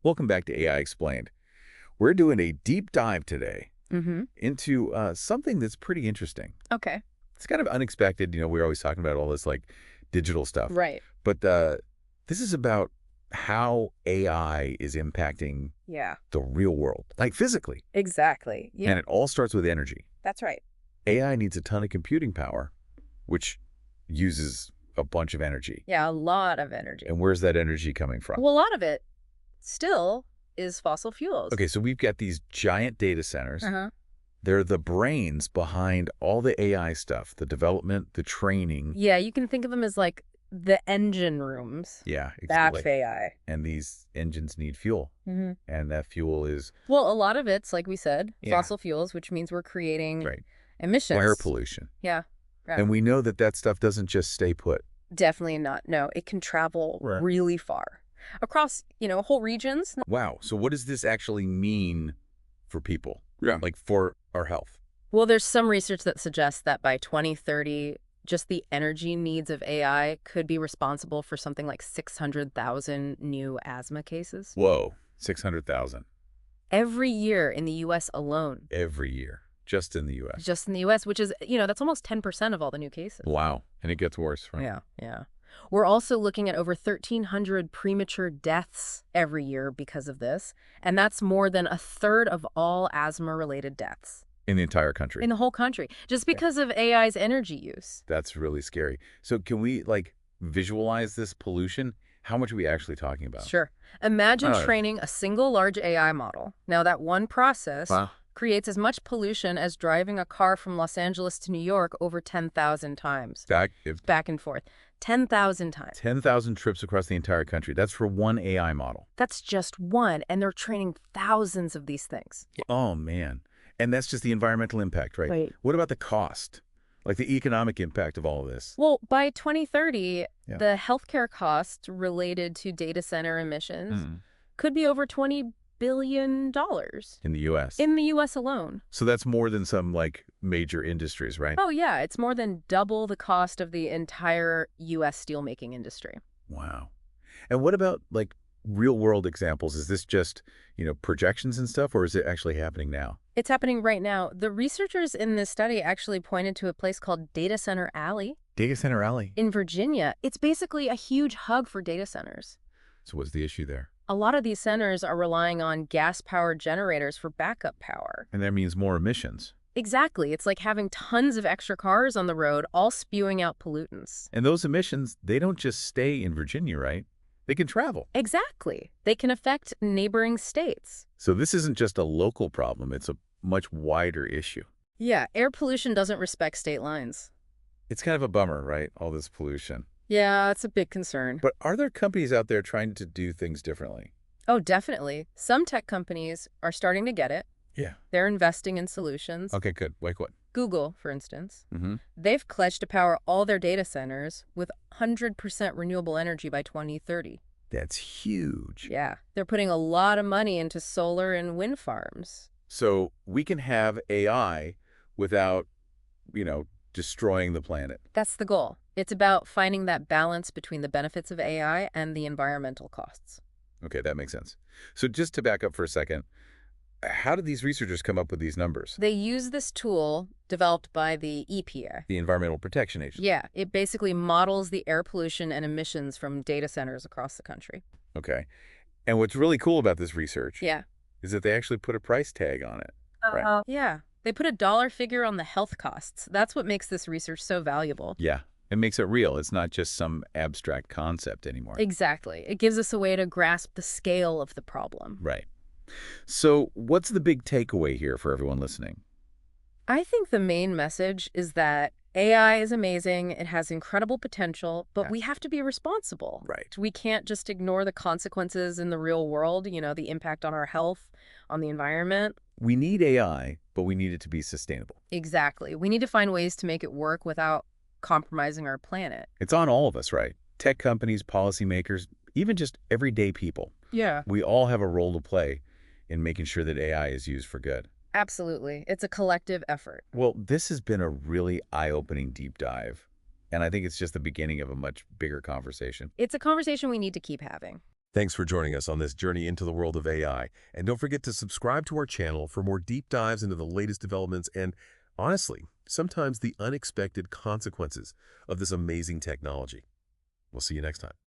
Welcome back to AI Explained. We're doing a deep dive today Mm-hmm. into something that's pretty interesting. Okay. It's kind of unexpected. We're always talking about all this like digital stuff. Right. But this is about how AI is impacting Yeah. the real world, like physically. Exactly. Yeah. And it all starts with energy. That's right. AI needs a ton of computing power, which uses a bunch of energy. Yeah, a lot of energy. And where's that energy coming from? Well, a lot of it still is fossil fuels. Okay, so we've got these giant data centers. Uh-huh. They're the brains behind all the AI stuff, the development, the training. Yeah, you can think of them as like the engine rooms. Yeah, That's exactly. AI. And these engines need fuel. Mm-hmm. And that fuel is, Well, a lot of it's, like we said, Yeah. fossil fuels, which means we're creating right, emissions. air pollution. Yeah. Yeah. And we know that that stuff doesn't just stay put. Definitely not. No, it can travel Right. really far across, whole regions. Wow. So what does this actually mean for people? Yeah. Like for our health? Well, there's some research that suggests that by 2030, just the energy needs of AI could be responsible for something like 600,000 new asthma cases Whoa, 600,000 every year in the U.S. alone. every year, just in the U.S. Just in the U.S., which is, that's almost 10% of all the new cases. Wow. And it gets worse, right? Yeah, yeah. We're also looking at over 1,300 premature deaths every year because of this, and that's more than a third of all asthma-related deaths In the entire country. in the whole country, just because of AI's energy use. That's really scary. So can we like visualize this pollution? How much are we actually talking about? Sure. Imagine Oh. training a single large AI model. Now, that one process Wow. creates as much pollution as driving a car from Los Angeles to New York over 10,000 times. Back and forth. 10,000 times. 10,000 trips across the entire country. That's for one AI model. That's just one, and they're training thousands of these things. Oh, man. And that's just the environmental impact, right? Right. What about the cost? Like the economic impact of all of this? Well, by 2030, Yeah. the healthcare costs related to data center emissions Hmm. could be over $20 billion In the U.S. in the U.S. alone. So that's more than some like major industries, right? Oh, yeah. It's more than double the cost of the entire U.S. steelmaking industry. Wow. And what about like real world examples? Is this just, projections and stuff, or is it actually happening now? It's happening right now. The researchers in this study actually pointed to a place called Data Center Alley Data Center Alley. in Virginia. It's basically a huge hub for data centers. So what's the issue there? A lot of these centers are relying on gas-powered generators for backup power. And that means more emissions. Exactly. It's like having tons of extra cars on the road, all spewing out pollutants. And those emissions, they don't just stay in Virginia, right? They can travel. Exactly. They can affect neighboring states. So this isn't just a local problem. It's a much wider issue. Yeah, air pollution doesn't respect state lines. It's kind of a bummer, right? All this pollution. Yeah, it's a big concern. But are there companies out there trying to do things differently? Oh, definitely. Some tech companies are starting to get it. Yeah. They're investing in solutions. Okay, good. Like what? Google, for instance, Mm-hmm. they've pledged to power all their data centers with 100% renewable energy by 2030. That's huge. Yeah, they're putting a lot of money into solar and wind farms. So we can have AI without, destroying the planet. That's the goal. It's about finding that balance between the benefits of AI and the environmental costs. Okay, that makes sense. So just to back up for a second, how did these researchers come up with these numbers? They use this tool developed by the EPA. The Environmental Protection Agency. Yeah, it basically models the air pollution and emissions from data centers across the country. Okay. And what's really cool about this research Yeah. is that they actually put a price tag on it. Right. Yeah. They put a dollar figure on the health costs. That's what makes this research so valuable. Yeah. It makes it real. It's not just some abstract concept anymore. Exactly. It gives us a way to grasp the scale of the problem. Right. So what's the big takeaway here for everyone listening? I think the main message is that AI is amazing. It has incredible potential, but Yeah. we have to be responsible. Right. We can't just ignore the consequences in the real world, the impact on our health, on the environment. We need AI, but we need it to be sustainable. Exactly. We need to find ways to make it work without compromising our planet. It's on all of us, right? Tech companies, policymakers, even just everyday people. Yeah. We all have a role to play in making sure that AI is used for good. Absolutely. It's a collective effort. Well, this has been a really eye-opening deep dive, and I think it's just the beginning of a much bigger conversation. It's a conversation we need to keep having. Thanks for joining us on this journey into the world of AI. And don't forget to subscribe to our channel for more deep dives into the latest developments and, honestly, sometimes the unexpected consequences of this amazing technology. We'll see you next time.